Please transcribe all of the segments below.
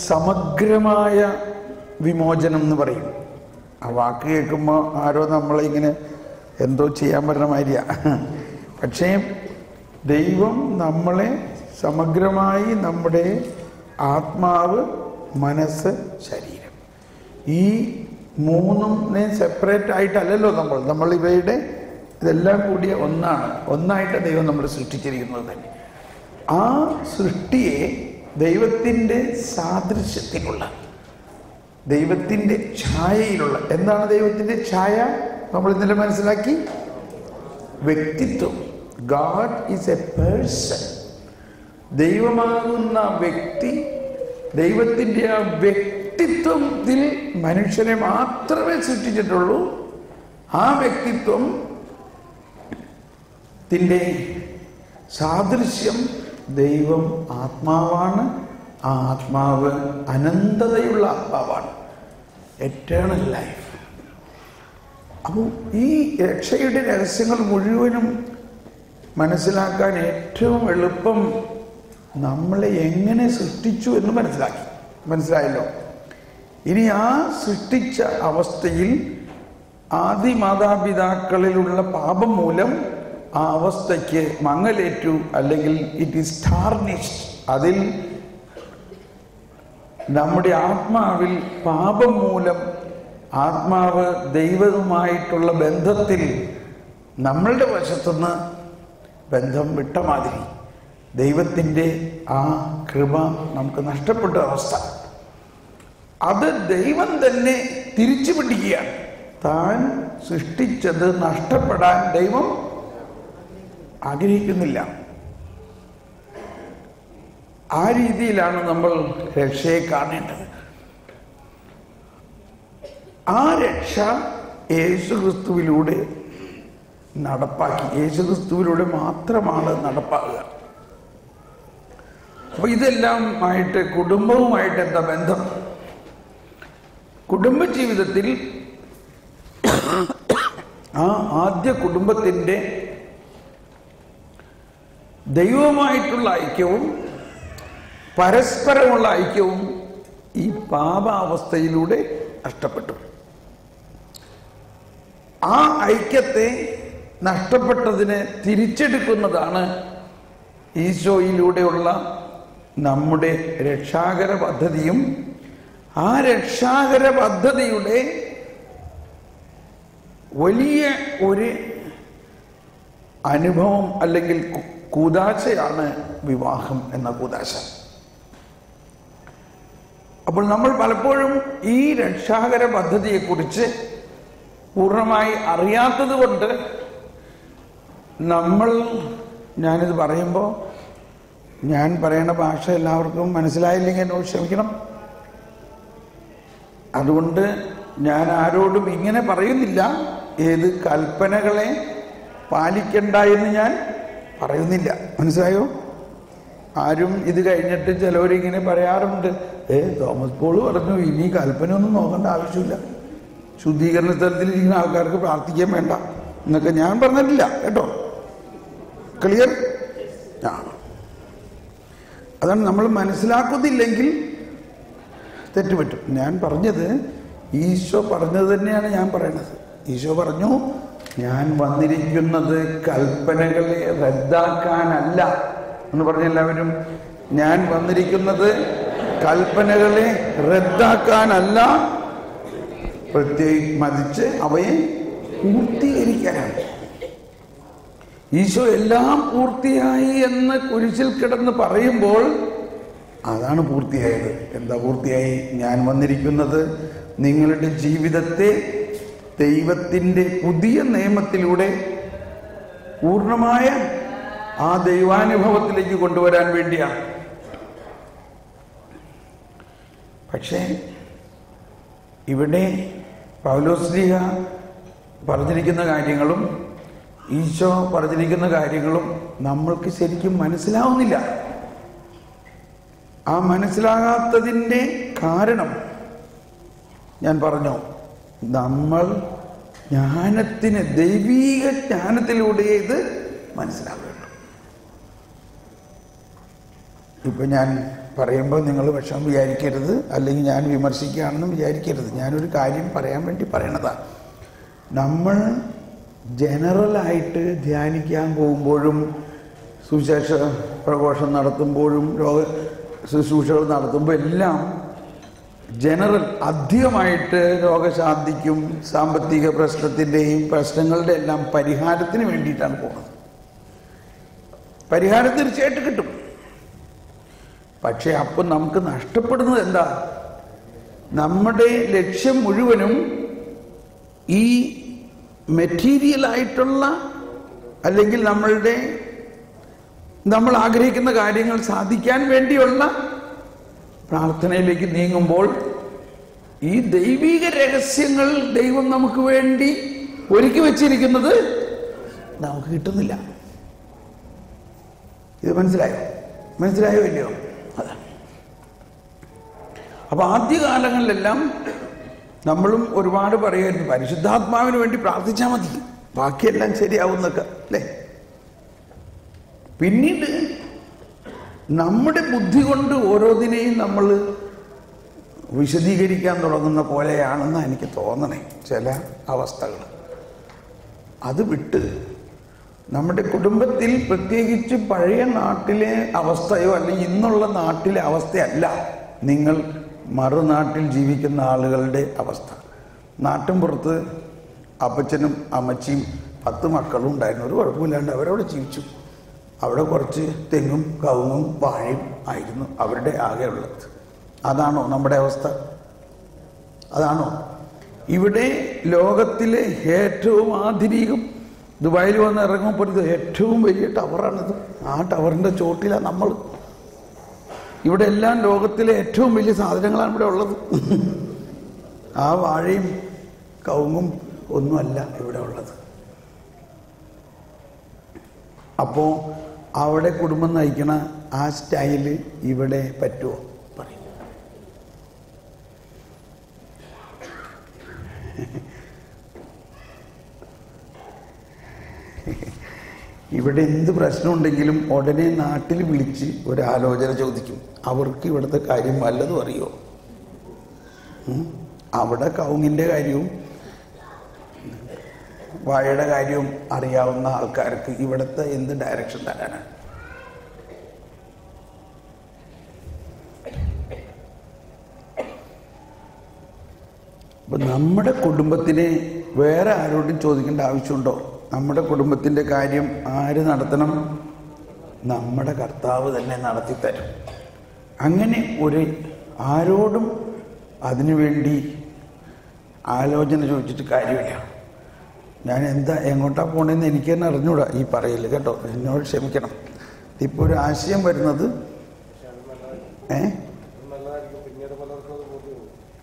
സമഗ്രമായ വിമോചനം എന്ന് പറയും. ആ വാക്ക് കേൾക്കുമ്പോൾ ആരോ നമ്മളിങ്ങനെ എന്തോ ചെയ്യാൻ പറ്റുന്ന മാതിരിയാണ്. പക്ഷേ ദൈവം നമ്മളെ സമഗ്രമായി നമ്മുടെ ആത്മാവ്, മനസ്സ്, ശരീരം, ഈ മൂന്നിനെ സെപ്പറേറ്റ് ആയിട്ടല്ലല്ലോ നമ്മൾ ഇവയുടെ ഇതെല്ലാം കൂടിയ ഒന്നായിട്ട് ദൈവം നമ്മൾ സൃഷ്ടിച്ചിരിക്കുന്നത് തന്നെ. ആ സൃഷ്ടിയെ ദൈവത്തിൻ്റെ സാദൃശ്യത്തിലുള്ള, ദൈവത്തിൻ്റെ ഛായയിലുള്ള, എന്താണ് ദൈവത്തിൻ്റെ ഛായ? നമ്മൾ ഇന്നലെ മനസ്സിലാക്കി, വ്യക്തിത്വം. God is a person. ദൈവമാകുന്ന വ്യക്തി, ദൈവത്തിൻ്റെ ആ വ്യക്തിത്വത്തിൽ മനുഷ്യനെ മാത്രമേ സൃഷ്ടിച്ചിട്ടുള്ളൂ. ആ വ്യക്തിത്വത്തിൻ്റെ സാദൃശ്യം ദൈവം ആത്മാവാണ്. ആ ആത്മാവ് അനന്തതയുള്ള ആത്മാവാണ്, എറ്റേണൽ ലൈഫ്. അപ്പോൾ ഈ രക്ഷയുടെ രഹസ്യങ്ങൾ മുഴുവനും മനസ്സിലാക്കാൻ ഏറ്റവും എളുപ്പം നമ്മളെ എങ്ങനെ സൃഷ്ടിച്ചു എന്ന് മനസ്സിലായല്ലോ. ഇനി ആ സൃഷ്ടിച്ച അവസ്ഥയിൽ ആദി മാതാപിതാക്കളിലുള്ള പാപം മൂലം ആ അവസ്ഥയ്ക്ക് മങ്ങലേറ്റു, അല്ലെങ്കിൽ ഇറ്റ് ഈസ് ടാർണിഷ്ഡ്. അതിൽ നമ്മുടെ ആത്മാവിൽ പാപം മൂലം ആത്മാവ് ദൈവവുമായിട്ടുള്ള ബന്ധത്തിൽ നമ്മളുടെ വശത്തുനിന്ന് ബന്ധം വിട്ട മാതിരി ദൈവത്തിൻ്റെ ആ കൃപ നമുക്ക് നഷ്ടപ്പെട്ട അവസ്ഥ. അത് ദൈവം തന്നെ തിരിച്ചു പിടിക്കുകയാണ്. താൻ സൃഷ്ടിച്ചത് നഷ്ടപ്പെടാൻ ദൈവം ആഗ്രഹിക്കുന്നില്ല. ആ രീതിയിലാണ് നമ്മൾ രക്ഷയെ കാണേണ്ടത്. ആ രക്ഷ യേശുക്രിസ്തുവിലൂടെ നടപ്പാക്കി. യേശുക്രിസ്തുവിലൂടെ മാത്രമാണ് നടപ്പാകുക. അപ്പൊ ഇതെല്ലാം ആയിട്ട് കുടുംബവുമായിട്ട് എന്താ ബന്ധം? കുടുംബജീവിതത്തിൽ ആ ആദ്യ കുടുംബത്തിൻ്റെ ദൈവവുമായിട്ടുള്ള ഐക്യവും പരസ്പരമുള്ള ഐക്യവും ഈ പാപാവസ്ഥയിലൂടെ നഷ്ടപ്പെട്ടു. ആ ഐക്യത്തെ നഷ്ടപ്പെട്ടതിനെ തിരിച്ചെടുക്കുന്നതാണ് ഈശോയിലൂടെയുള്ള നമ്മുടെ രക്ഷാകര പദ്ധതിയും. ആ രക്ഷാകര പദ്ധതിയുടെ വലിയ ഒരു അനുഭവം അല്ലെങ്കിൽ കൂദാശയാണ് വിവാഹം എന്ന കൂദാശ. അപ്പോൾ നമ്മൾ പലപ്പോഴും ഈ രക്ഷാകര പദ്ധതിയെക്കുറിച്ച് പൂർണ്ണമായി അറിയാത്തത് കൊണ്ട് ഞാനിത് പറയുമ്പോൾ ഞാൻ പറയുന്ന ഭാഷ എല്ലാവർക്കും മനസ്സിലായില്ലെങ്കിൽ എന്നോട് ക്ഷമിക്കണം. അതുകൊണ്ട് ഞാൻ ആരോടും ഇങ്ങനെ പറയുന്നില്ല. ഏത് കൽപ്പനകളെ പാലിക്കണ്ട എന്ന് ഞാൻ പറയുന്നില്ല. മനസ്സിലായോ? ആരും ഇത് കഴിഞ്ഞിട്ട് ചിലവരിങ്ങനെ പറയാറുണ്ട്, തോമസ് പോൾ പറഞ്ഞു ഇനി കൽപ്പനയൊന്നും നോക്കേണ്ട ആവശ്യമില്ല, ശുദ്ധീകരണ സ്ഥലത്തിലിരിക്കുന്ന ആൾക്കാർക്ക് പ്രാർത്ഥിക്കാൻ വേണ്ട എന്നൊക്കെ ഞാൻ പറഞ്ഞിട്ടില്ല കേട്ടോ. ക്ലിയർ? അതാണ് നമ്മൾ മനസ്സിലാക്കുന്നില്ലെങ്കിൽ തെറ്റുപറ്റും. ഞാൻ പറഞ്ഞത് ഈശോ പറഞ്ഞത് തന്നെയാണ് ഞാൻ പറയണത്. ഈശോ പറഞ്ഞു, ഞാൻ വന്നിരിക്കുന്നത് കൽപ്പനകളെ റദ്ദാക്കാനല്ല എന്ന് പറഞ്ഞ എല്ലാവരും. ഞാൻ വന്നിരിക്കുന്നത് കൽപ്പനകളെ റദ്ദാക്കാനല്ല, മറിച്ച് അവയെ പൂർത്തീകരിക്കാനാണ്. ഈശോ എല്ലാം പൂർത്തിയായി എന്ന് കുരിശിൽ കിടന്ന് പറയുമ്പോൾ അതാണ് പൂർത്തിയായത്. എന്താ പൂർത്തിയായി? ഞാൻ വന്നിരിക്കുന്നത് നിങ്ങളുടെ ജീവിതത്തെ ദൈവത്തിൻ്റെ പുതിയ നിയമത്തിലൂടെ പൂർണ്ണമായ ആ ദൈവാനുഭവത്തിലേക്ക് കൊണ്ടുവരാൻ വേണ്ടിയാണ്. പക്ഷേ ഇവിടെ പൗലോസ്ലീഹ പറഞ്ഞിരിക്കുന്ന കാര്യങ്ങളും ഈശോ പറഞ്ഞിരിക്കുന്ന കാര്യങ്ങളും നമ്മൾക്ക് ശരിക്കും മനസ്സിലാവുന്നില്ല. ആ മനസ്സിലാകാത്തതിൻ്റെ കാരണം ഞാൻ പറഞ്ഞു, നമ്മൾ ജ്ഞാനത്തിന്, ദൈവീക ജ്ഞാനത്തിലൂടെ ഇത് മനസ്സിലാവുകയുള്ളൂ. ഇപ്പം ഞാൻ പറയുമ്പോൾ നിങ്ങൾ വിഷമം വിചാരിക്കരുത്, അല്ലെങ്കിൽ ഞാൻ വിമർശിക്കുകയാണെന്നും വിചാരിക്കരുത്. ഞാനൊരു കാര്യം പറയാൻ വേണ്ടി പറയണതാണ്. നമ്മൾ ജനറലായിട്ട് ധ്യാനിക്കാൻ പോകുമ്പോഴും സുവിശേഷ പ്രഘോഷം നടത്തുമ്പോഴും ശുശ്രൂഷകൾ നടത്തുമ്പോൾ എല്ലാം ജനറൽ അധികമായിട്ട് രോഗശാന്തിക്കും സാമ്പത്തിക പ്രശ്നത്തിൻ്റെയും പ്രശ്നങ്ങളുടെ എല്ലാം പരിഹാരത്തിന് വേണ്ടിയിട്ടാണ് പോകുന്നത്. പരിഹാരം തീർച്ചയായിട്ടും കിട്ടും. പക്ഷെ അപ്പം നമുക്ക് നഷ്ടപ്പെടുന്നത് എന്താ? നമ്മുടെ ലക്ഷ്യം മുഴുവനും ഈ മെറ്റീരിയലായിട്ടുള്ള അല്ലെങ്കിൽ നമ്മൾ ആഗ്രഹിക്കുന്ന കാര്യങ്ങൾ സാധിക്കാൻ വേണ്ടിയുള്ള പ്രാർത്ഥനയിലേക്ക് നീങ്ങുമ്പോൾ ഈ ദൈവിക രഹസ്യങ്ങൾ ദൈവം നമുക്ക് വേണ്ടി ഒരുക്കി വച്ചിരിക്കുന്നത് നമുക്ക് കിട്ടുന്നില്ല. ഇത് മനസ്സിലായോ ഇല്ലയോ? അതാണ്. അപ്പൊ ആദ്യകാലങ്ങളിലെല്ലാം നമ്മളും ഒരുപാട് പറയുമായിരുന്നു, പരിശുദ്ധാത്മാവിന് വേണ്ടി പ്രാർത്ഥിച്ചാൽ മതി, ബാക്കിയെല്ലാം ശരിയാവുന്നൊക്കെ അല്ലേ. പിന്നീട് നമ്മുടെ ബുദ്ധി കൊണ്ട് ഓരോന്നിനെയും നമ്മൾ വിശദീകരിക്കാൻ തുടങ്ങുന്ന പോലെയാണെന്ന് എനിക്ക് തോന്നണേ ചില അവസ്ഥകൾ. അത് വിട്ട് നമ്മുടെ കുടുംബത്തിൽ, പ്രത്യേകിച്ച് പഴയ നാട്ടിലെ അവസ്ഥയോ അല്ലെങ്കിൽ ഇന്നുള്ള നാട്ടിലെ അവസ്ഥയല്ല നിങ്ങൾ മറുനാട്ടിൽ ജീവിക്കുന്ന ആളുകളുടെ അവസ്ഥ. നാട്ടിൻ പുറത്ത് അപ്പച്ചനും അമ്മച്ചിയും 10 മക്കളും ഉണ്ടായിരുന്നു. ഒരു കുഴപ്പമില്ലാണ്ട് അവരവിടെ ജീവിച്ചു. അവിടെ കുറച്ച് തെങ്ങും കവുങ്ങും വാഴയും ആയിരുന്നു അവരുടെ ആകെ ഉള്ളത്. അതാണോ നമ്മുടെ അവസ്ഥ? അതാണോ? ഇവിടെ ലോകത്തിലെ ഏറ്റവും ആധുനികം ദുബായിൽ വന്ന് ഇറങ്ങുമ്പോൾ ഇത് ഏറ്റവും വലിയ ടവറാണിത്. ആ ടവറിൻ്റെ ചോട്ടിലാണ് നമ്മൾ. ഇവിടെ എല്ലാം ലോകത്തിലെ ഏറ്റവും വലിയ സാധനങ്ങളാണ് ഇവിടെ ഉള്ളത്. ആ വാഴയും കവുങ്ങും ഒന്നുമല്ല ഇവിടെ ഉള്ളത്. അപ്പോൾ അവിടെ കുടുംബം നയിക്കണ ആ സ്റ്റൈല് ഇവിടെ പറ്റുമോ? പറയും. ഇവിടെ എന്ത് പ്രശ്നമുണ്ടെങ്കിലും ഉടനെ നാട്ടിൽ വിളിച്ച് ഒരാലോചന ചോദിക്കും. അവർക്ക് ഇവിടുത്തെ കാര്യം വല്ലതും അറിയോ? അവിടെ കവുങ്ങിൻ്റെ കാര്യവും വാഴയുടെ കാര്യവും അറിയാവുന്ന ആൾക്കാർക്ക് ഇവിടുത്തെ എന്ത് ഡയറക്ഷൻ തരാനാണ്? അപ്പൊ നമ്മുടെ കുടുംബത്തിനെ വേറെ ആരോടും ചോദിക്കേണ്ട ആവശ്യമുണ്ടോ? നമ്മുടെ കുടുംബത്തിൻ്റെ കാര്യം ആര് നടത്തണം? നമ്മുടെ കർത്താവ് തന്നെ നടത്തിത്തരും. അങ്ങനെ ആരോടും അതിനുവേണ്ടി ആലോചന ചോദിച്ചിട്ട് കാര്യമില്ല. ഞാൻ എങ്ങോട്ടാ പോകണമെന്ന് എനിക്ക് തന്നെ അറിഞ്ഞൂടാ ഈ പറയല്, കേട്ടോ, എന്നോട് ക്ഷമിക്കണം. ഇപ്പോൾ ഒരു ആശയം വരുന്നത്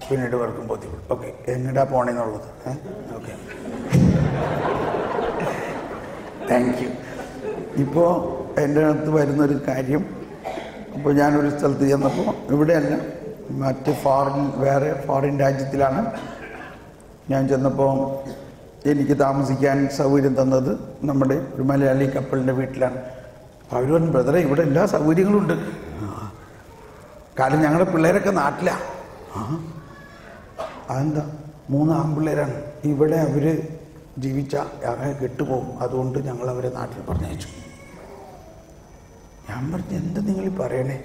പിന്നീട് വർക്കും ബോധ്യപ്പെടും. ഓക്കെ, എങ്ങോട്ടാ പോണെന്നുള്ളത്. Okay, thank you. ഇപ്പോൾ എൻ്റെ അടുത്ത് വരുന്നൊരു കാര്യം, അപ്പോൾ ഞാനൊരു സ്ഥലത്ത് ചെന്നപ്പോൾ, ഇവിടെയല്ല, മറ്റ് വേറെ ഫോറിൻ രാജ്യത്തിലാണ് ഞാൻ ചെന്നപ്പോൾ എനിക്ക് താമസിക്കാൻ സൗകര്യം തന്നത് നമ്മുടെ ഒരു മലയാളി കപ്പിളിൻ്റെ വീട്ടിലാണ്. അവർ പറഞ്ഞു, ബ്രദറെ ഇവിടെ എല്ലാ സൗകര്യങ്ങളും ഉണ്ട്. കാരണം ഞങ്ങളുടെ പിള്ളേരൊക്കെ നാട്ടിലാണ്. അതെന്താ? 3 ആൺപിള്ളേരാണ്. ഇവിടെ അവർ ജീവിച്ചാൽ കെട്ടുപോകും, അതുകൊണ്ട് ഞങ്ങൾ അവരെ നാട്ടിൽ പറഞ്ഞയച്ചു. ഞാൻ പറഞ്ഞു, എന്താ നിങ്ങൾ പറയണേ?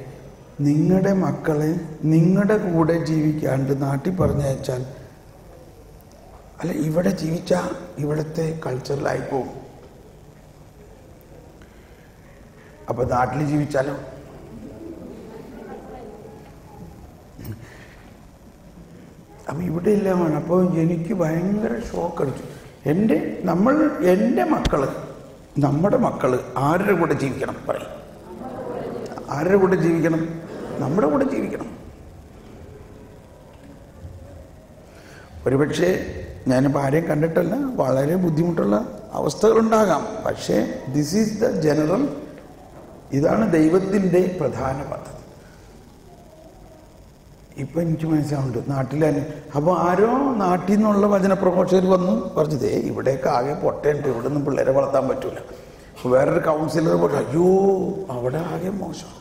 നിങ്ങളുടെ മക്കളെ നിങ്ങളുടെ കൂടെ ജീവിക്കാണ്ട് നാട്ടിൽ പറഞ്ഞയച്ചാൽ, അല്ല ഇവിടെ ജീവിച്ചാൽ ഇവിടുത്തെ കൾച്ചറിലായി പോകും. അപ്പൊ നാട്ടിൽ ജീവിച്ചാലോ? അപ്പം ഇവിടെ എല്ലാമാണ്. അപ്പോൾ എനിക്ക് ഭയങ്കര ഷോക്ക് അടിച്ചു. എൻ്റെ മക്കള്, നമ്മുടെ മക്കള് ആരുടെ കൂടെ ജീവിക്കണം? പറയും. ആരുടെ കൂടെ ജീവിക്കണം? നമ്മുടെ കൂടെ ജീവിക്കണം. ഒരുപക്ഷെ ഞാനിപ്പോൾ ആരെയും കണ്ടിട്ടല്ല, വളരെ ബുദ്ധിമുട്ടുള്ള അവസ്ഥകളുണ്ടാകാം. പക്ഷേ ദിസ് ഈസ് ദ ജനറൽ. ഇതാണ് ദൈവത്തിൻ്റെ പ്രധാന പദ്ധതി. ഇപ്പം എനിക്ക് മനസ്സിലാവുന്നുണ്ട് നാട്ടിലെ. അപ്പോൾ ആരോ നാട്ടിൽ നിന്നുള്ള വചനപ്രഘോഷകർ വന്നു പറഞ്ഞതേ ഇവിടെയൊക്കെ ആകെ പൊട്ടയുണ്ട്, ഇവിടെ ഒന്നും പിള്ളേരെ വളർത്താൻ പറ്റൂല. വേറൊരു കൗൺസിലർ പറഞ്ഞു, അയ്യോ അവിടെ ആകെ മോശം.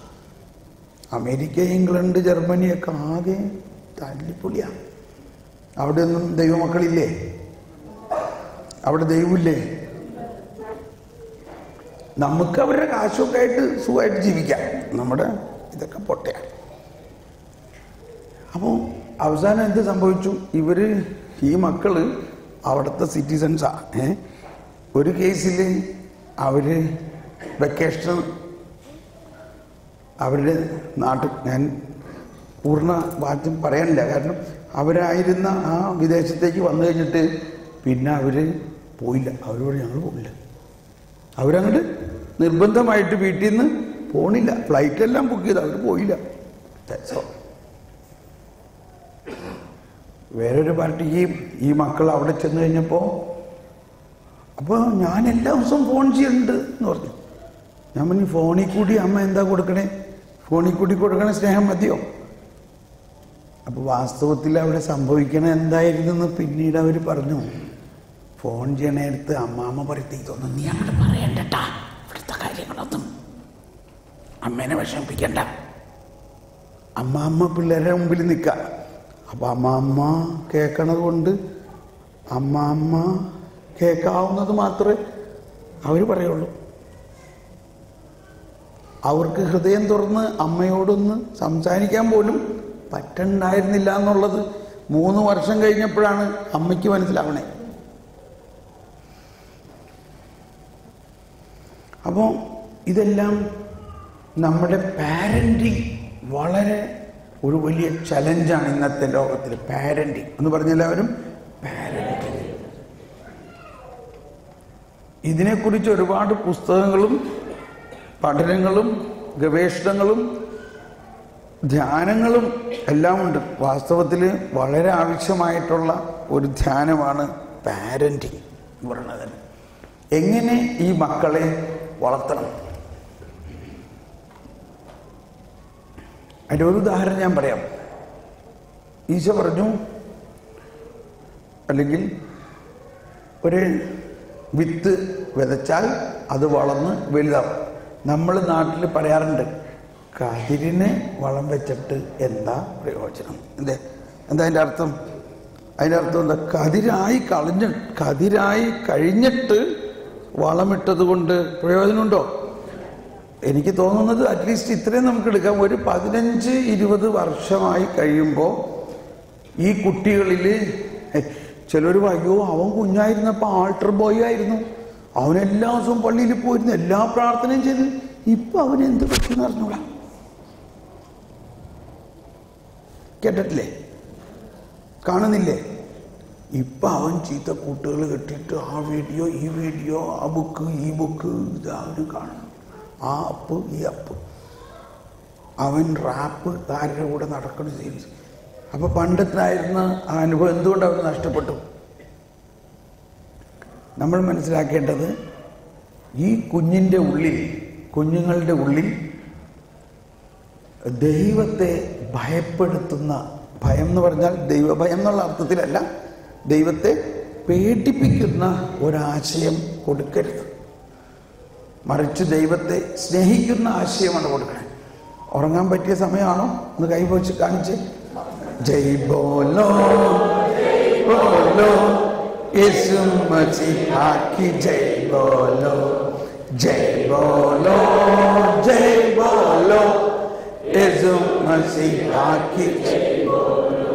അമേരിക്ക, ഇംഗ്ലണ്ട്, ജർമ്മനിയൊക്കെ ആകെ തല്ലിപ്പൊളിയാണ്. അവിടെ ഒന്നും ദൈവമക്കളില്ലേ? അവിടെ ദൈവമില്ലേ? നമുക്ക് അവരുടെ കാശൊക്കെ ആയിട്ട് സുഖമായിട്ട് ജീവിക്കാം. നമ്മുടെ ഇതൊക്കെ പൊട്ടയാണ്. അപ്പോൾ അവസാനം എന്ത് സംഭവിച്ചു? ഈ മക്കള് അവിടുത്തെ സിറ്റിസൺസാ. ഒരു കേസിൽ അവര് വെക്കേഷൻ അവരുടെ നാട്ടിൽ, ഞാൻ പൂർണ്ണ വാക്യം പറയാനില്ല, കാരണം അവരായിരുന്ന ആ വിദേശത്തേക്ക് വന്നു കഴിഞ്ഞിട്ട് പിന്നെ അവര് പോയില്ല. അവരോട് ഞങ്ങൾ പോയില്ല. അവരങ്ങോട്ട് നിർബന്ധമായിട്ട് വീട്ടിൽ നിന്ന് പോണില്ല. ഫ്ലൈറ്റെല്ലാം ബുക്ക് ചെയ്ത് അവർ പോയില്ല. വേറൊരു പാർട്ടിക്ക് ഈ മക്കൾ അവിടെ ചെന്ന് കഴിഞ്ഞപ്പോൾ, അപ്പോൾ ഞാൻ എല്ലാ ദിവസവും ഫോൺ ചെയ്യുന്നുണ്ട് എന്ന് പറഞ്ഞു. ഞാൻ പറഞ്ഞു, ഫോണിൽ കൂടി അമ്മ എന്താ കൊടുക്കണേ? ഫോണിൽ കൂടി കൊടുക്കണ സ്നേഹം മതിയോ? അപ്പോൾ വാസ്തവത്തിൽ അവിടെ സംഭവിക്കണ എന്തായിരുന്നെന്ന് പിന്നീട് അവർ പറഞ്ഞു. ഫോൺ ചെയ്യണേടുത്ത് അമ്മാമ്മ പറയത്തി, ഇതൊന്നും നീ അങ്ങോട്ട് പറയണ്ടട്ടാ, ഇവിടുത്തെ കാര്യങ്ങളൊന്നും അമ്മേനെ വിഷമിപ്പിക്കണ്ട. അമ്മാമ്മ പിള്ളേരുടെ മുമ്പിൽ നിൽക്കുക. അപ്പം അമ്മാമ്മ കേൾക്കണത് കൊണ്ട് അമ്മാമ്മ കേൾക്കാവുന്നത് മാത്രമേ അവർ പറയുള്ളൂ. അവർക്ക് ഹൃദയം തുറന്ന് അമ്മയോടൊന്ന് സംസാരിക്കാൻ പോലും പറ്റണ്ടായിരുന്നില്ല എന്നുള്ളത് 3 വർഷം കഴിഞ്ഞപ്പോഴാണ് അമ്മയ്ക്ക് മനസ്സിലാവണേ. അപ്പോൾ ഇതെല്ലാം നമ്മുടെ പാരൻറ്റിങ് വളരെ ഒരു വലിയ ചലഞ്ചാണ് ഇന്നത്തെ ലോകത്തിൽ. പാരൻറ്റിങ് എന്ന് പറഞ്ഞ എല്ലാവരും പാരൻറ്റിങ്. ഇതിനെക്കുറിച്ച് ഒരുപാട് പുസ്തകങ്ങളും പഠനങ്ങളും ഗവേഷണങ്ങളും ധ്യാനങ്ങളും എല്ലാം ഉണ്ട്. വാസ്തവത്തിൽ വളരെ ആവശ്യമായിട്ടുള്ള ഒരു ധ്യാനമാണ് പാരൻറ്റിങ് എന്ന് പറയുന്നത്. എങ്ങനെ ഈ മക്കളെ വളർത്തണം? അതിൻ്റെ ഒരു ഉദാഹരണം ഞാൻ പറയാം. ഈശോ പറഞ്ഞു, അല്ലെങ്കിൽ ഒരു വിത്ത് വിതച്ചാൽ അത് വളർന്ന് വലുതാവും. നമ്മൾ നാട്ടിൽ പറയാറുണ്ട്, കതിരിന് വളം വെച്ചിട്ട് എന്താ പ്രയോജനം? എന്താ അതിൻ്റെ അർത്ഥം? അതിൻ്റെ അർത്ഥം എന്താ? കതിരായി കഴിഞ്ഞിട്ട് വളമിട്ടത് കൊണ്ട് പ്രയോജനമുണ്ടോ? എനിക്ക് തോന്നുന്നത് അറ്റ്ലീസ്റ്റ് ഇത്രയും നമുക്ക് എടുക്കാം. ഒരു 15-20 വർഷമായി കഴിയുമ്പോൾ ഈ കുട്ടികളിൽ ചിലർ അയ്യോ അവൻ കുഞ്ഞായിരുന്നപ്പോൾ ആൾട്ടർ ബോയ് ആയിരുന്നു, അവനെല്ലാ ദിവസവും പള്ളിയിൽ പോയിരുന്നു, എല്ലാ പ്രാർത്ഥനയും ചെയ്ത്, ഇപ്പം അവനെന്ത് പറ്റുമെന്ന് അറിഞ്ഞൂടാ. കേട്ടിട്ടില്ലേ? കാണുന്നില്ലേ? ഇപ്പം അവൻ ചീത്ത കൂട്ടുകൾ കെട്ടിയിട്ട് ആ വീഡിയോ ഈ വീഡിയോ, ആ ബുക്ക് ഈ ബുക്ക്, ഇത് അവന് കാണണം. ആ അപ്പ് ഈ അപ്പ്, അവൻ റാപ്പ് ആരുടെ കൂടെ നടക്കണം സീരീസ്. അപ്പോൾ പണ്ടത്തായിരുന്ന ആ അനുഭവം എന്തുകൊണ്ട് അവന് നഷ്ടപ്പെട്ടു? നമ്മൾ മനസ്സിലാക്കേണ്ടത്, ഈ കുഞ്ഞുങ്ങളുടെ ഉള്ളിൽ ദൈവത്തെ ഭയപ്പെടുത്തുന്ന, ഭയം എന്ന് പറഞ്ഞാൽ ദൈവഭയം എന്നുള്ള അർത്ഥത്തിലല്ല, ദൈവത്തെ പേടിപ്പിക്കുന്ന ഒരാശയം കൊടുക്കരുത്. മറിച്ച് ദൈവത്തെ സ്നേഹിക്കുന്ന ആശയമാണ് കൊടുക്കണേ. ഉറങ്ങാൻ പറ്റിയ സമയമാണോ? ഒന്ന് കൈപോച്ച് കാണിച്ച്. ജയ് ബോലോ ബോലോ യേശു മസീഹ കി ജയ് ബോലോ, ജയ് ബോലോ ജയ് ബോലോ യേശു മസീഹ കി ജയ് ബോലോ.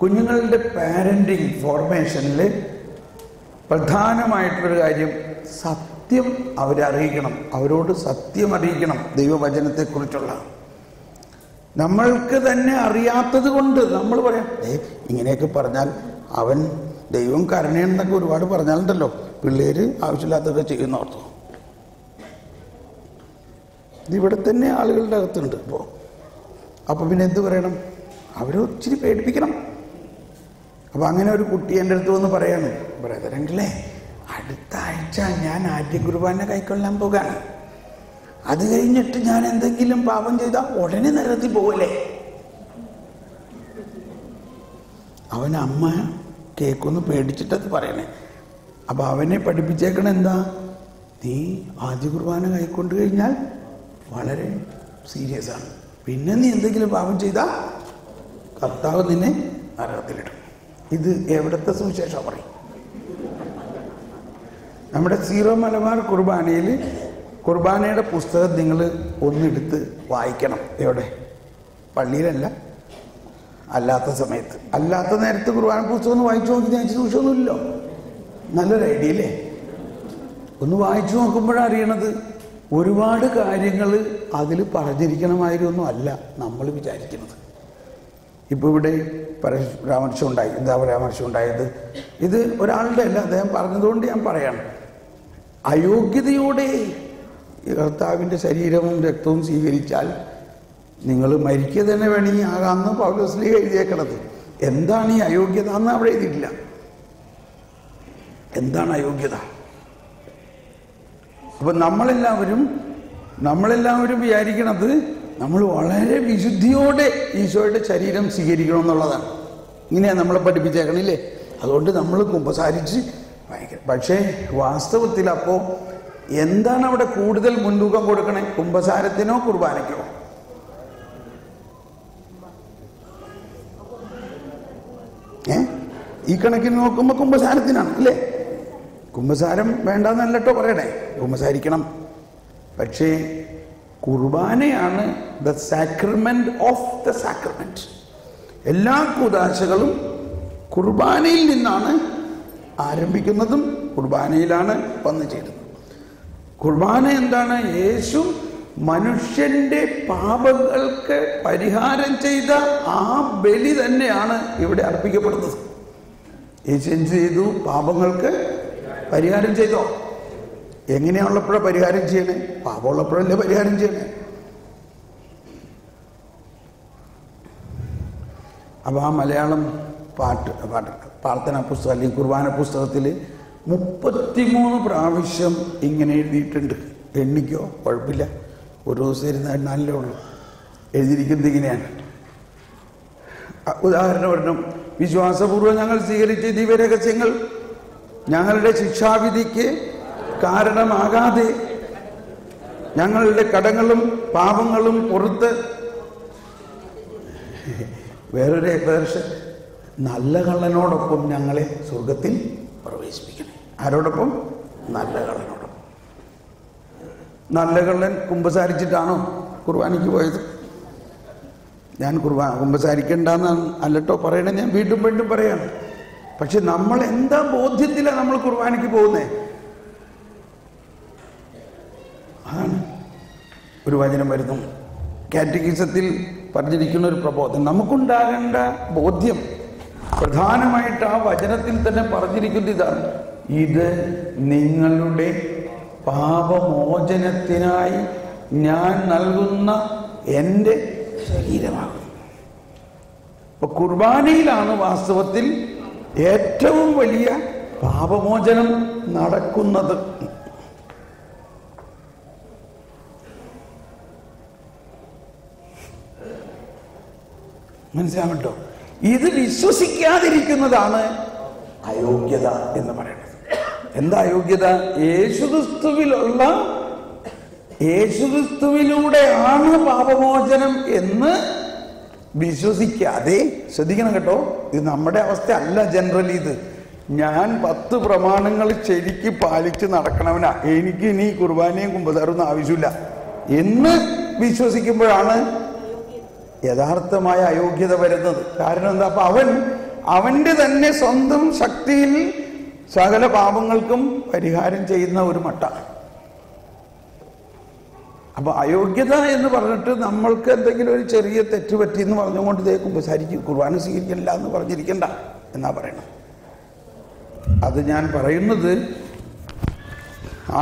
കുഞ്ഞുങ്ങളുടെ പാരന്റിങ് ഫോർമേഷനിൽ പ്രധാനമായിട്ടുള്ളൊരു കാര്യം സത്യം അവരെ അറിയിക്കണം. അവരോട് സത്യം അറിയിക്കണം. ദൈവവചനത്തെക്കുറിച്ചുള്ള നമ്മൾക്ക് തന്നെ അറിയാത്തത് കൊണ്ട് നമ്മൾ പറയാം, ഇങ്ങനെയൊക്കെ പറഞ്ഞാൽ അവൻ ദൈവം കരുണയെന്നൊക്കെ ഒരുപാട് പറഞ്ഞാലുണ്ടല്ലോ, പിള്ളേര് ആവശ്യമില്ലാത്തൊക്കെ ചെയ്യുന്നോർത്തു. ഇതിവിടെ തന്നെ ആളുകളുടെ അകത്തുണ്ട്. അപ്പോൾ പിന്നെ എന്ത് പറയണം? അവരെ ഒത്തിരി പേടിപ്പിക്കണം. അപ്പോൾ അങ്ങനെ ഒരു കുട്ടി എൻ്റെ അടുത്ത് വന്ന് പറയാണ്, ബ്രദറെങ്കിലേ അടുത്ത ആഴ്ച ഞാൻ ആദ്യ കുർബാന കൈക്കൊള്ളാൻ പോകാണ്, അത് കഴിഞ്ഞിട്ട് ഞാൻ എന്തെങ്കിലും പാപം ചെയ്താൽ ഉടനെ നരകത്തിൽ പോകല്ലേ. അവൻ അമ്മ കേക്കൊന്ന് പേടിച്ചിട്ടത് പറയണേ. അപ്പം അവനെ പഠിപ്പിച്ചേക്കണ എന്താ? നീ ആദ്യ കുർബാന കൈക്കൊണ്ട് കഴിഞ്ഞാൽ വളരെ സീരിയസ് ആണ്. പിന്നെ നീ എന്തെങ്കിലും പാപം ചെയ്താൽ കർത്താവ് നിന്നെ നരകത്തിലിടും. ഇത് എവിടുത്തെ സുവിശേഷം പറയും? നമ്മുടെ സീറോ മലബാർ കുർബാനയിൽ കുർബാനയുടെ പുസ്തകം നിങ്ങൾ ഒന്നെടുത്ത് വായിക്കണം. എവിടെ? പള്ളിയിലല്ല, അല്ലാത്ത സമയത്ത്. അല്ലാത്ത നേരത്ത് കുർബാന പുസ്തകം ഒന്ന് വായിച്ചു നോക്കി ഞാൻ ദൂഷമൊന്നുമില്ലല്ലോ. നല്ലൊരു ഐഡിയ അല്ലേ? ഒന്ന് വായിച്ചു നോക്കുമ്പോഴാണ് അറിയണത് ഒരുപാട് കാര്യങ്ങൾ അതിൽ പറഞ്ഞിരിക്കണമായിരുന്നൊന്നും അല്ല നമ്മൾ വിചാരിക്കുന്നത്. ഇപ്പോൾ ഇവിടെ പരാമർശം ഉണ്ടായി. എന്താ പരാമർശം ഉണ്ടായത്? ഇത് ഒരാളുടെ അല്ല, അദ്ദേഹം പറഞ്ഞതുകൊണ്ട് ഞാൻ പറയാണ്. അയോഗ്യതയോടെ കർത്താവിൻ്റെ ശരീരവും രക്തവും സ്വീകരിച്ചാൽ നിങ്ങൾ മരിക്കുക തന്നെ വേണമെങ്കിൽ ആകാമെന്ന് പൗലോസ്ലീഹ എഴുതിയേക്കണത്. എന്താണ് ഈ അയോഗ്യത എന്ന് അവിടെ എഴുതിയിട്ടില്ല. എന്താണ് അയോഗ്യത? അപ്പം നമ്മളെല്ലാവരും വിചാരിക്കണത് നമ്മൾ വളരെ വിശുദ്ധിയോടെ ഈശോയുടെ ശരീരം സ്വീകരിക്കണം എന്നുള്ളതാണ്. ഇങ്ങനെയാണ് നമ്മളെ പഠിപ്പിച്ചേക്കണില്ലേ? അതുകൊണ്ട് നമ്മൾ കുമ്പസാരിച്ച് ഭയങ്കര. പക്ഷേ വാസ്തവത്തിൽ അപ്പോൾ എന്താണ് അവിടെ കൂടുതൽ മുൻതൂക്കം കൊടുക്കണേ? കുമ്പസാരത്തിനോ കുർബാനയ്ക്കോ? ഈ കണക്കിന് നോക്കുമ്പോൾ കുമ്പസാരത്തിനാണ് അല്ലേ? കുമ്പസാരം വേണ്ടെന്നല്ലോ പറയണേ, കുമ്പസാരിക്കണം. പക്ഷേ കുർബാനയാണ് the sacrament of the sacrament. എല്ലാ കൂദാശകളും കുർബാനയിൽ നിന്നാണ് ആരംഭിക്കുന്നതും കുർബാനയിലാണ് വന്നു ചേരുന്നത്. കുർബാന എന്താണ്? യേശു മനുഷ്യന്റെ പാപങ്ങൾക്ക് പരിഹാരം ചെയ്ത ആ ബലി തന്നെയാണ് ഇവിടെ അർപ്പിക്കപ്പെടുന്നത്. യേശു എന്ത് ചെയ്തു? പാപങ്ങൾക്ക് പരിഹാരം ചെയ്തോ? എങ്ങനെയുള്ളപ്പോഴാണ് പരിഹാരം ചെയ്യണേ? പാപമുള്ളപ്പോഴല്ലേ പരിഹാരം ചെയ്യണേ? അപ്പോൾ ആ മലയാളം പ്രാർത്ഥനാ പുസ്തകം അല്ലെങ്കിൽ കുർബാന പുസ്തകത്തിൽ 33 പ്രാവശ്യം ഇങ്ങനെ എഴുതിയിട്ടുണ്ട്. എണ്ണിക്കോ, കുഴപ്പമില്ല, ഒരു ദിവസം ഇരുന്നാൽ നല്ലേ ഉള്ളൂ. എഴുതിയിരിക്കുന്നത് ഇങ്ങനെയാണ്. ഉദാഹരണം പറഞ്ഞു, വിശ്വാസപൂർവ്വം ഞങ്ങൾ സ്വീകരിച്ച ദിവ്യരഹസ്യങ്ങൾ ഞങ്ങളുടെ ശിക്ഷാവിധിക്ക് കാരണമാകാതെ ഞങ്ങളുടെ കടങ്ങളും പാപങ്ങളും പുറത്ത് വേറൊരു എക്സ്പ്രഷൻ, നല്ല കള്ളനോടൊപ്പം ഞങ്ങളെ സ്വർഗത്തിൽ പ്രവേശിപ്പിക്കണം. ആരോടൊപ്പം? നല്ല കള്ളനോടൊപ്പം. നല്ല കള്ളൻ കുമ്പസാരിച്ചിട്ടാണോ കുർബാനയ്ക്ക് പോയത്? ഞാൻ കുമ്പസാരിക്കണ്ടെന്നാണ് അല്ലട്ടോ പറയണേ. ഞാൻ വീണ്ടും വീണ്ടും പറയാണ്. പക്ഷെ നമ്മൾ എന്താ ബോധ്യത്തിലാണ് നമ്മൾ കുർബാനയ്ക്ക് പോകുന്നത്? അതാണ് ഒരു വചനം വരുന്നു. കാറ്റഗിസത്തിൽ പറഞ്ഞിരിക്കുന്ന ഒരു പ്രബോധനം നമുക്കുണ്ടാകേണ്ട ബോധ്യം പ്രധാനമായിട്ട് ആ വചനത്തിൽ തന്നെ പറഞ്ഞിരിക്കുന്ന ഇതാണ്: ഇത് നിങ്ങളുടെ പാപമോചനത്തിനായി ഞാൻ നൽകുന്ന എൻ്റെ ശരീരമാകും. അപ്പൊ കുർബാനയിലാണ് വാസ്തവത്തിൽ ഏറ്റവും വലിയ പാപമോചനം നടക്കുന്നത്. മനസ്സിലാവട്ടോ? ഇത് വിശ്വസിക്കാതിരിക്കുന്നതാണ് അയോഗ്യത എന്ന് പറയുന്നത്. എന്താ അയോഗ്യത? യേശുക്രിസ്തുവിലൂടെയാണ് പാപമോചനം എന്ന് വിശ്വസിക്കാതെ, ശ്രദ്ധിക്കണം കേട്ടോ, ഇത് നമ്മുടെ അവസ്ഥ അല്ല. ജനറലി ഇത് ഞാൻ 10 പ്രമാണങ്ങൾ ശരിക്ക് പാലിച്ച് നടക്കണവനാ, എനിക്ക് ഇനി കുർബാനയും കുമ്പസാരമൊന്നും ആവശ്യമില്ല എന്ന് വിശ്വസിക്കുമ്പോഴാണ് യഥാർത്ഥമായ അയോഗ്യത വരുന്നത്. കാരണം എന്താ? അപ്പൊ അവന്റെ തന്നെ സ്വന്തം ശക്തിയിൽ സകല പാപങ്ങൾക്കും പരിഹാരം ചെയ്യുന്ന ഒരു മട്ട. അപ്പൊ അയോഗ്യത എന്ന് പറഞ്ഞിട്ട് നമ്മൾക്ക് എന്തെങ്കിലും ഒരു ചെറിയ തെറ്റ് പറ്റിയെന്ന് പറഞ്ഞുകൊണ്ട് ഇതേ കുമ്പസാരിക്കും കുർബാന സ്വീകരിക്കില്ല എന്ന് പറഞ്ഞിരിക്കണ്ട എന്നാ പറയണം. അത് ഞാൻ പറയുന്നത്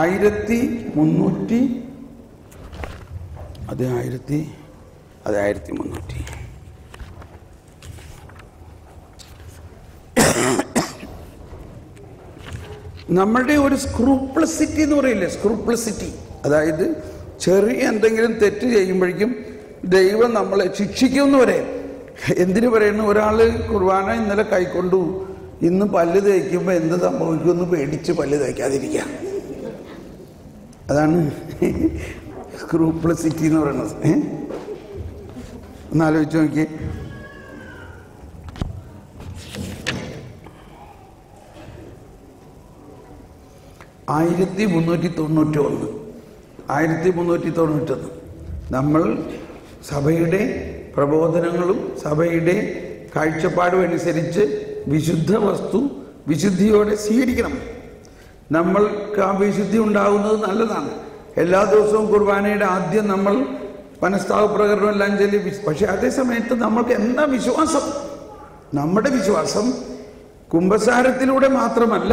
1300 നമ്മളുടെ ഒരു സ്ക്രൂപ്ലസിറ്റി എന്ന് പറയില്ലേ, സ്ക്രൂപ്ലസിറ്റി, അതായത് ചെറിയ എന്തെങ്കിലും തെറ്റ് ചെയ്യുമ്പോഴേക്കും ദൈവം നമ്മളെ ശിക്ഷിക്കുമെന്ന് പറയും. എന്തിനു പറയുന്നു? ഒരാൾ കുർബാന ഇന്നലെ കൈക്കൊണ്ടു, ഇന്ന് പല്ല് തേക്കുമ്പോൾ എന്ത് സംഭവിക്കുമെന്ന് പേടിച്ച് പല്ല് തേക്കാതിരിക്കുക. അതാണ് സ്ക്രൂപ്ലസിറ്റി എന്ന് പറയുന്നത്. ഒന്ന് ആലോചിച്ച് നോക്കിയേ. ആയിരത്തി 1391 നമ്മൾ സഭയുടെ പ്രബോധനങ്ങളും സഭയുടെ കാഴ്ചപ്പാടും അനുസരിച്ച് വിശുദ്ധ വസ്തു വിശുദ്ധിയോടെ സ്വീകരിക്കണം. നമ്മൾക്ക് ആ വിശുദ്ധി ഉണ്ടാകുന്നത് നല്ലതാണ്. എല്ലാ ദിവസവും കുർബാനയുടെ ആദ്യം നമ്മൾ മനസ്താവ പ്രകടനം എല്ലാം ചൊല്ലി. പക്ഷെ അതേ സമയത്ത് നമ്മൾക്ക് എന്താ വിശ്വാസം? നമ്മുടെ വിശ്വാസം കുമ്പസാരത്തിലൂടെ മാത്രമല്ല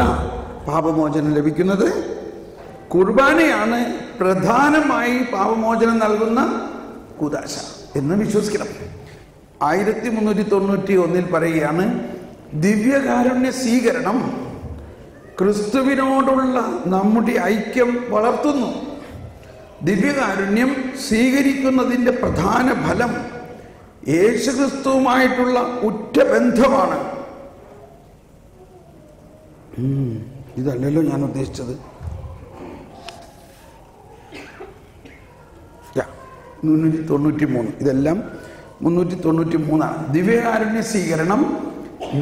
പാപമോചനം ലഭിക്കുന്നത്. കുർബാനയാണ് പ്രധാനമായി പാപമോചനം നൽകുന്ന കൂദാശ എന്ന് വിശ്വസിക്കണം. 1391 പറയുകയാണ്, ദിവ്യകാരുണ്യ സ്വീകരണം ക്രിസ്തുവിനോടുള്ള നമ്മുടെ ഐക്യം വളർത്തുന്നു. ദിവ്യകാരുണ്യം സ്വീകരിക്കുന്നതിൻ്റെ പ്രധാന ഫലം യേശുക്രിസ്തുവുമായിട്ടുള്ള ഉറ്റ ബന്ധമാണ്. ഇതല്ലല്ലോ ഞാൻ ഉദ്ദേശിച്ചത്. 393 ഇതെല്ലാം 393. ദിവ്യകാരുണ്യ സ്വീകരണം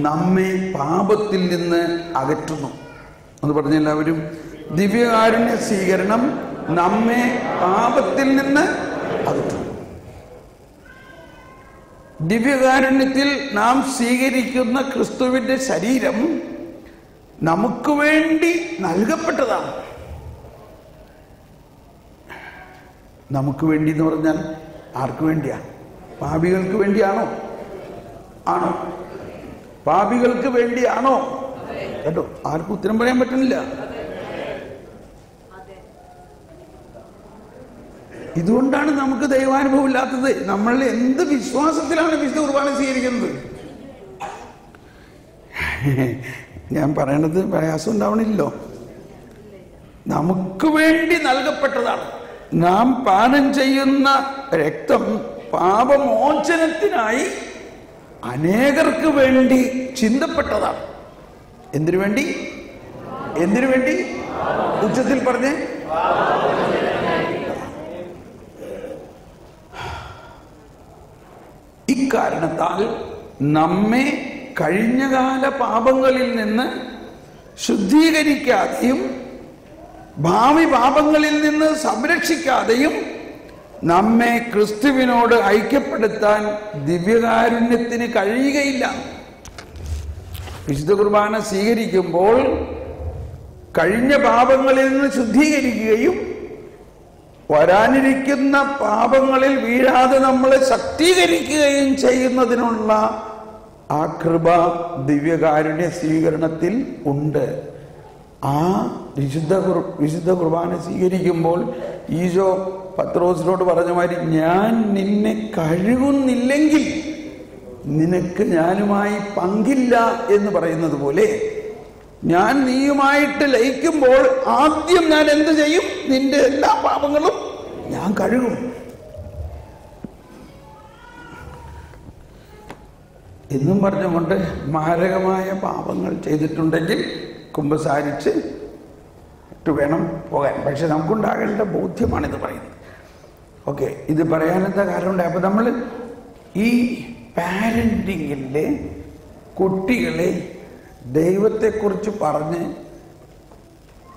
നമ്മെ പാപത്തിൽ നിന്ന് അകറ്റുന്നു. അത് പറഞ്ഞ എല്ലാവരും. ദിവ്യകാരുണ്യ സ്വീകരണം നമ്മെ പാപത്തിൽ നിന്ന് അകറ്റുന്നു. ദിവ്യകാരുണ്യത്തിൽ നാം സ്വീകരിക്കുന്ന ക്രിസ്തുവിന്റെ ശരീരം നമുക്ക് വേണ്ടി നൽകപ്പെട്ടതാണ്. നമുക്ക് വേണ്ടി എന്ന് പറഞ്ഞാൽ ആർക്ക് വേണ്ടിയാ? പാപികൾക്ക് വേണ്ടിയാണോ? ആണോ? പാപികൾക്ക് വേണ്ടിയാണോ? കേട്ടോ, ആർക്കും ഉത്തരം പറയാൻ പറ്റുന്നില്ല. ഇതുകൊണ്ടാണ് നമുക്ക് ദൈവാനുഭവം ഇല്ലാത്തത്. നമ്മൾ എന്ത് വിശ്വാസത്തിലാണ് വിശുദ്ധ കുർബാന സ്വീകരിക്കുന്നത്? ഞാൻ പറയണത് പ്രയാസം ഉണ്ടാവണില്ലോ. നമുക്ക് വേണ്ടി നൽകപ്പെട്ടതാണ്. നാം പാനം ചെയ്യുന്ന രക്തം പാപമോചനത്തിനായി അനേകർക്ക് വേണ്ടി ചിന്തപ്പെട്ടതാണ്. എന്തിനു വേണ്ടി? എന്തിനു വേണ്ടി? ഉച്ചത്തിൽ പറഞ്ഞേ. ഇക്കാരണത്താൽ നമ്മെ കഴിഞ്ഞകാല പാപങ്ങളിൽ നിന്ന് ശുദ്ധീകരിക്കാതെയും ഭാവി പാപങ്ങളിൽ നിന്ന് സംരക്ഷിക്കാതെയും നമ്മെ ക്രിസ്തുവിനോട് ഐക്യപ്പെടുത്താൻ ദിവ്യകാരുണ്യത്തിന് കഴിയുകയില്ല. വിശുദ്ധ കുർബാന സ്വീകരിക്കുമ്പോൾ കഴിഞ്ഞ പാപങ്ങളിൽ നിന്ന് ശുദ്ധീകരിക്കുകയും വരാനിരിക്കുന്ന പാപങ്ങളിൽ വീഴാതെ നമ്മളെ ശക്തീകരിക്കുകയും ചെയ്യുന്നതിനുള്ള ആ കൃപ ദിവ്യകാരുണ്യ സ്വീകരണത്തിൽ ഉണ്ട്. ആ വിശുദ്ധ കുർബാന സ്വീകരിക്കുമ്പോൾ ഈശോ പത്രോസിനോട് പറഞ്ഞ മാതിരി, ഞാൻ നിന്നെ കഴുകുന്നില്ലെങ്കിൽ നിനക്ക് ഞാനുമായി പങ്കില്ല എന്ന് പറയുന്നത് പോലെ, ഞാൻ നീയുമായിട്ട് ലയിക്കുമ്പോൾ ആദ്യം ഞാൻ എന്ത് ചെയ്യും? നിന്റെ എല്ലാ പാപങ്ങളും ഞാൻ കഴുകും. എന്നും പറഞ്ഞുകൊണ്ട് മാരകമായ പാപങ്ങൾ ചെയ്തിട്ടുണ്ടെങ്കിൽ കുമ്പസാരിച്ച് വേണം പോകാൻ. പക്ഷെ നമുക്കുണ്ടാകേണ്ട ബോധ്യമാണിത് പറയുന്നത്. ഓക്കെ, ഇത് പറയാനെന്താ കാരണമുണ്ട്? അപ്പൊ നമ്മൾ ഈ പാരന്റിങ്ങിലെ കുട്ടികളെ ദൈവത്തെക്കുറിച്ച് പറഞ്ഞ്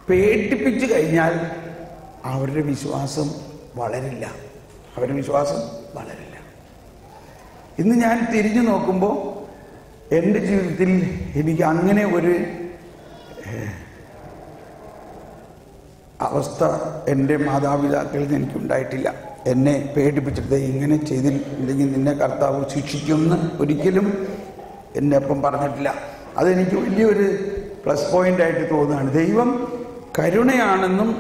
പേടിപ്പിച്ചു കഴിഞ്ഞാൽ അവരുടെ വിശ്വാസം വളരില്ല. അവരുടെ വിശ്വാസം വളരില്ല. ഇന്ന് ഞാൻ തിരിഞ്ഞു നോക്കുമ്പോൾ എൻ്റെ ജീവിതത്തിൽ എനിക്ക് അങ്ങനെ ഒരു അവസ്ഥ എൻ്റെ മാതാപിതാക്കളിൽ നിന്ന് എനിക്കുണ്ടായിട്ടില്ല. എന്നെ പേടിപ്പിച്ചിട്ട് ഇങ്ങനെ ചെയ്തില്ലെങ്കിൽ നിന്നെ കർത്താവ് ശിക്ഷിക്കുമെന്ന് ഒരിക്കലും എന്നെ അപ്പം പറഞ്ഞിട്ടില്ല. അതെനിക്ക് വലിയൊരു പ്ലസ് പോയിൻ്റായിട്ട് തോന്നുകയാണ്. ദൈവം കരുണയാണെന്നും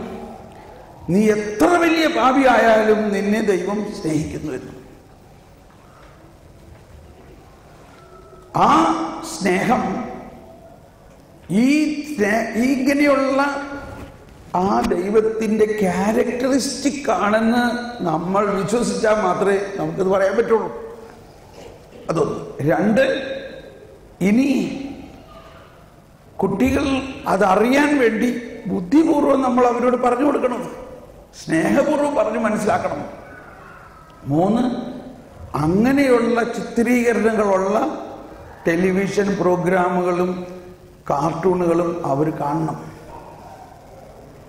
നീ എത്ര വലിയ പാപിയായാലും നിന്നെ ദൈവം സ്നേഹിക്കുന്നുവെന്നും. ആ സ്നേഹം ഇങ്ങനെയുള്ള ആ ദൈവത്തിൻ്റെ ക്യാരക്ടറിസ്റ്റിക് ആണെന്ന് നമ്മൾ വിശ്വസിച്ചാൽ മാത്രമേ നമുക്കത് പറയാൻ പറ്റുള്ളൂ. അതൊന്ന്. രണ്ട്, ഇനി കുട്ടികൾ അതറിയാൻ വേണ്ടി ബുദ്ധിപൂർവ്വം നമ്മൾ അവരോട് പറഞ്ഞു കൊടുക്കണം. സ്നേഹപൂർവ്വം പറഞ്ഞ് മനസ്സിലാക്കണം. 3, അങ്ങനെയുള്ള ചിത്രീകരണങ്ങളുള്ള ടെലിവിഷൻ പ്രോഗ്രാമുകളും കാർട്ടൂണുകളും അവർ കാണണം.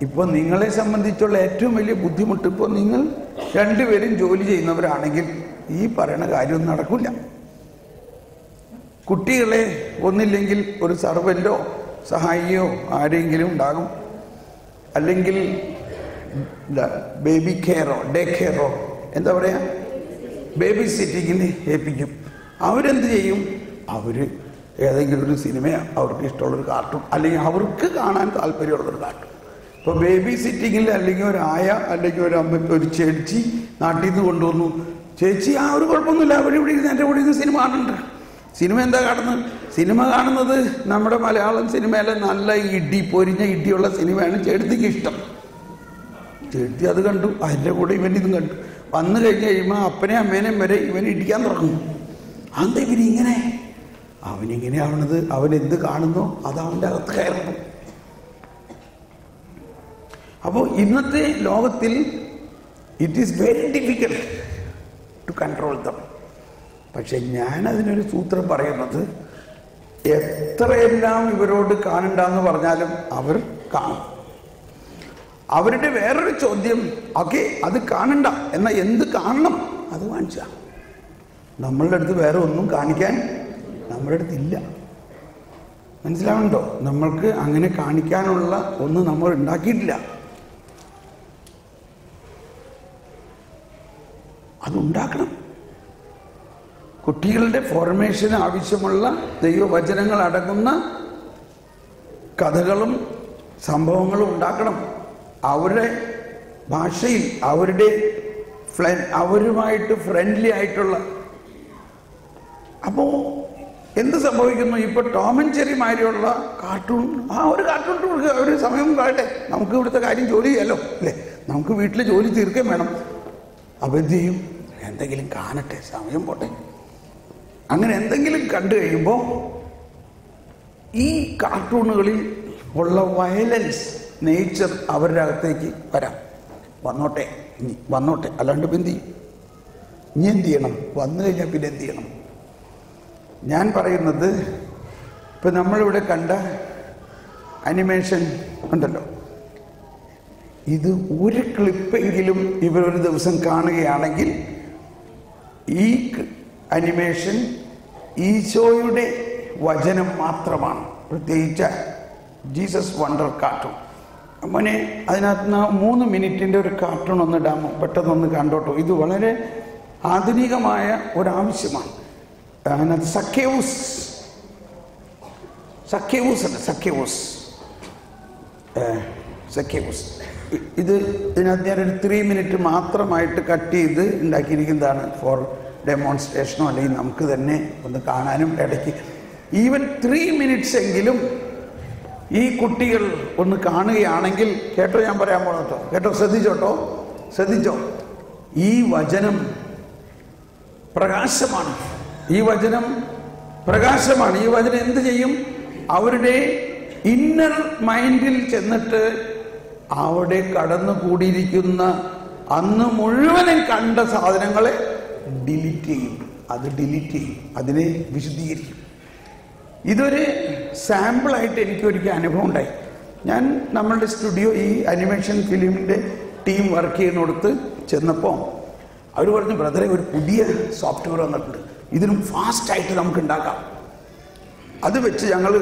ഇപ്പോൾ നിങ്ങളെ സംബന്ധിച്ചുള്ള ഏറ്റവും വലിയ ബുദ്ധിമുട്ട്, ഇപ്പോൾ നിങ്ങൾ രണ്ടുപേരും ജോലി ചെയ്യുന്നവരാണെങ്കിൽ ഈ പറയുന്ന കാര്യമൊന്നും നടക്കില്ല. കുട്ടികളെ ഒന്നില്ലെങ്കിൽ ഒരു സർവൻ്റോ സഹായിയോ ആരെങ്കിലും ഉണ്ടാകും, അല്ലെങ്കിൽ ബേബി കെയറോ ഡേ കെയറോ എന്താ പറയുക, ബേബി സിറ്റിങ്ങിന് ഏൽപ്പിക്കും. അവരെന്ത് ചെയ്യും? അവർ ഏതെങ്കിലും ഒരു സിനിമ, അവർക്ക് ഇഷ്ടമുള്ളൊരു കാർട്ടൂൺ, അല്ലെങ്കിൽ അവർക്ക് കാണാൻ താല്പര്യമുള്ളൊരു കാർട്ടൂൺ. ഇപ്പോൾ ബേബി സിറ്റിങ്ങിൽ അല്ലെങ്കിൽ ഒരു ആയ അല്ലെങ്കിൽ ഒരു അമ്മ, ഒരു ചേച്ചി നാട്ടിൽ നിന്ന് കൊണ്ടുവന്നു, ചേച്ചി ആ ഒരു കുഴപ്പമൊന്നുമില്ല, അവിടെ ഇവിടെ ഇരുന്ന് എൻ്റെ കൂടെ ഇരുന്ന് സിനിമ കാണുന്നുണ്ട്. സിനിമ എന്താ കാണുന്നത്? സിനിമ കാണുന്നത് നമ്മുടെ മലയാളം സിനിമയിലെ നല്ല ഇടി, പൊരിഞ്ഞ ഇടിയുള്ള സിനിമയാണ് ചേട്ടത്തിക്ക് ഇഷ്ടം. ചേട്ടത്തി അത് കണ്ടു, അതിൻ്റെ കൂടെ ഇവനിതും കണ്ടു. വന്നു കഴിഞ്ഞ് കഴിയുമ്പോൾ അപ്പനെയും അമ്മേനെയും വരെ ഇവൻ ഇടിക്കാൻ തുടങ്ങും. അതെന്താ ഇവനിങ്ങനെ? അവനിങ്ങനെ ആവണത്, അവൻ എന്ത് കാണുന്നോ അത് അവൻ്റെ അകത്ത് കയറുന്നു. അപ്പോൾ ഇന്നത്തെ ലോകത്തിൽ it is very difficult to control them. പക്ഷെ ഞാനതിനൊരു സൂത്രം പറയുന്നത്, എത്രയെല്ലാം ഇവരോട് കാണണ്ടെന്ന് പറഞ്ഞാലും അവർ കാണും. അവരുടെ വേറൊരു ചോദ്യം, ഓക്കെ അത് കാണണ്ട, എന്നാൽ എന്ത് കാണണം അത് കാണിച്ച. നമ്മളുടെ അടുത്ത് വേറെ ഒന്നും കാണിക്കാൻ നമ്മുടെ അടുത്തില്ല. മനസ്സിലാവുന്നുണ്ടോ? നമ്മൾക്ക് അങ്ങനെ കാണിക്കാനുള്ള ഒന്നും നമ്മൾ ഉണ്ടാക്കിയിട്ടില്ല. അതുണ്ടാക്കണം. കുട്ടികളുടെ ഫോർമേഷന് ആവശ്യമുള്ള ദൈവവചനങ്ങൾ അടങ്ങുന്ന കഥകളും സംഭവങ്ങളും ഉണ്ടാക്കണം. അവരുടെ ഭാഷയിൽ, അവരുമായിട്ട് ഫ്രണ്ട്ലി ആയിട്ടുള്ള. അപ്പോൾ എന്ത് സംഭവിക്കുന്നു? ഇപ്പോൾ ടോം ആൻഡ് ജെറി മാതിരിയുള്ള കാർട്ടൂൺ, ആ ഒരു കാർട്ടൂൺ കൊടുക്കുക, ഒരു സമയം കാട്ടെ. നമുക്ക് ഇവിടുത്തെ കാര്യം ജോലി ചെയ്യാലോ അല്ലേ? നമുക്ക് വീട്ടിൽ ജോലി തീർക്കാൻ വേണം. അപ്പോൾ എന്ത് ചെയ്യും? എന്തെങ്കിലും കാണട്ടെ, സമയം പോട്ടെ. അങ്ങനെ എന്തെങ്കിലും കണ്ടു കഴിയുമ്പോൾ ഈ കാർട്ടൂണുകളിൽ ഉള്ള വയലൻസ് നേച്ചർ അവരുടെ അകത്തേക്ക് വരാം. വന്നോട്ടെ, ഇനി വന്നോട്ടെ, അല്ലാണ്ട് ഇപ്പം എന്ത് ചെയ്യും? ഇനി എന്ത് ചെയ്യണം? വന്നു കഴിഞ്ഞാൽ പിന്നെ എന്ത് ചെയ്യണം? ഞാൻ പറയുന്നത്, ഇപ്പം നമ്മളിവിടെ കണ്ട അനിമേഷൻ ഉണ്ടല്ലോ, ഇത് ഒരു ക്ലിപ്പെങ്കിലും ഇവരൊരു ദിവസം കാണുകയാണെങ്കിൽ ഈ അനിമേഷൻ ഈശോയുടെ വചനം മാത്രമാണ്. പ്രത്യേകിച്ച് ജീസസ് വണ്ടർ കാർട്ടൂൺ. മോനെ, അതിനകത്ത് 3 മിനിറ്റിൻ്റെ ഒരു കാർട്ടൂൺ ഒന്ന് ഇടാമോ? പെട്ടെന്നൊന്ന് കണ്ടോട്ടോ. ഇത് വളരെ ആധുനികമായ ഒരാവശ്യമാണ്. അതിനകത്ത് സക്കേവൂസ് ഇതിനകത്ത് ഞാനൊരു 3 മിനിറ്റ് മാത്രമായിട്ട് കട്ട് ചെയ്ത് ഉണ്ടാക്കിയിരിക്കുന്നതാണ്. ഫോർ ഡെമോൺസ്ട്രേഷനോ അല്ലെങ്കിൽ നമുക്ക് തന്നെ ഒന്ന് കാണാനും ഇടയ്ക്ക്. ഈവൻ 3 മിനിറ്റ്സ് എങ്കിലും ഈ കുട്ടികൾ ഒന്ന് കാണുകയാണെങ്കിൽ, കേട്ടോ ഞാൻ പറയാൻ പോണോ? കേട്ടോ, ശ്രദ്ധിച്ചോ. ഈ വചനം പ്രകാശമാണ്. ഈ വചനം എന്ത് ചെയ്യും? അവരുടെ ഇന്നർ മൈൻഡിൽ ചെന്നിട്ട് അവിടെ കടന്നുകൂടിയിരിക്കുന്ന അന്ന് മുഴുവനും കണ്ട സാധനങ്ങളെ ഡിലീറ്റ് ചെയ്യും. അതിനെ വിശദീകരിക്കും. ഇതൊരു സാമ്പിളായിട്ട് എനിക്കൊരിക്കൽ അനുഭവം ഉണ്ടായി. ഞാൻ നമ്മളുടെ സ്റ്റുഡിയോ, ഈ അനിമേഷൻ ഫിലിമിൻ്റെ ടീം വർക്ക് ചെയ്യുന്നിടത്ത് ചെന്നപ്പോൾ അവർ പറഞ്ഞു, ബ്രദറെ ഒരു പുതിയ സോഫ്റ്റ്വെയർ വന്നിട്ടുണ്ട്, ഇതിനും ഫാസ്റ്റായിട്ട് നമുക്ക് ഉണ്ടാക്കാം. അത് വെച്ച് ഞങ്ങൾ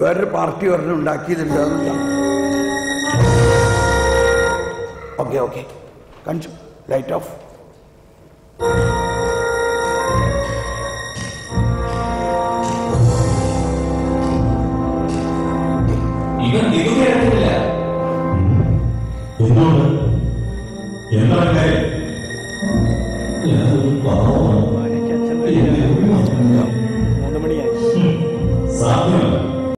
വേറൊരു പാർട്ടി ഒരെണ്ണം ഉണ്ടാക്കിയതുണ്ട്. ഓക്കെ കാണിച്ചു. Light of. ഇവൻ